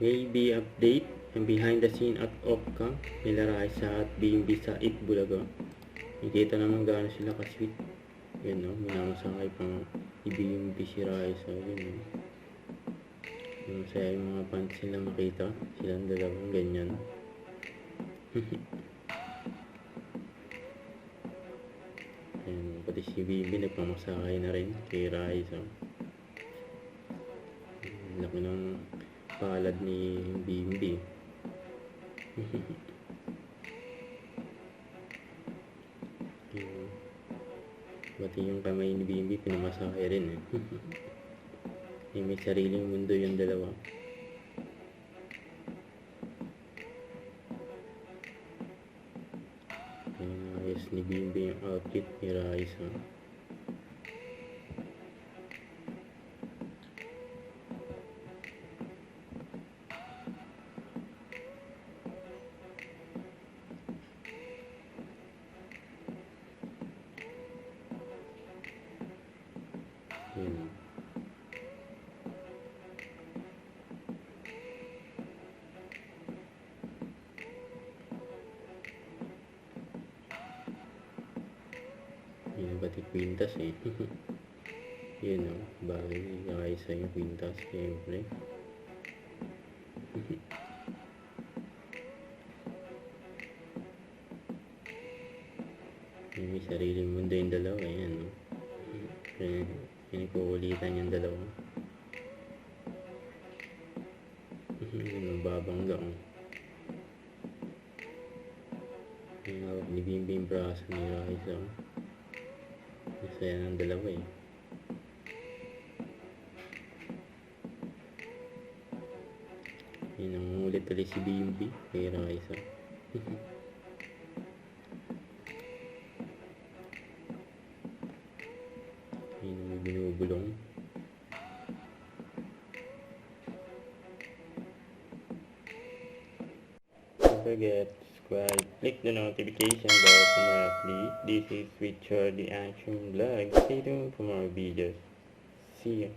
Baby update and behind the scene at Opka nila Raisa at BMB sa Itbulaga. Nakita naman gaano sila ka-sweet. Yun no, minamasakay pang i-BMB si Raisa. Yun no. Masaya yung mga fans silang makita. Silang dalawang ganyan. Ayan, pati si BMB nagpamasakay na rin kay Raisa. Laki ng palad ni BMB. Pati yung kamay ni BMB pinamasakay rin eh. May sariling mundo yung dalawa. Ayos ni BMB yung outfit ni Raisa. Yun. Yun pati kwintas eh. Yun o, bagay Raisa yung kwintas siyempre. May sariling mundo yung dalawa, yan o. Pinagkukulitan yung dalawa. Yun, babangga o. Yung hawak ni BMB yung braso ni Raisa. Masaya ng dalawa eh. Yun ang ulit-ulit si BMB kay Raisa. Yun ang may binubulong. Don't forget to subscribe, click the notification bell to know update. This is Richard the Action Vlog. Stay tuned for more videos. See you.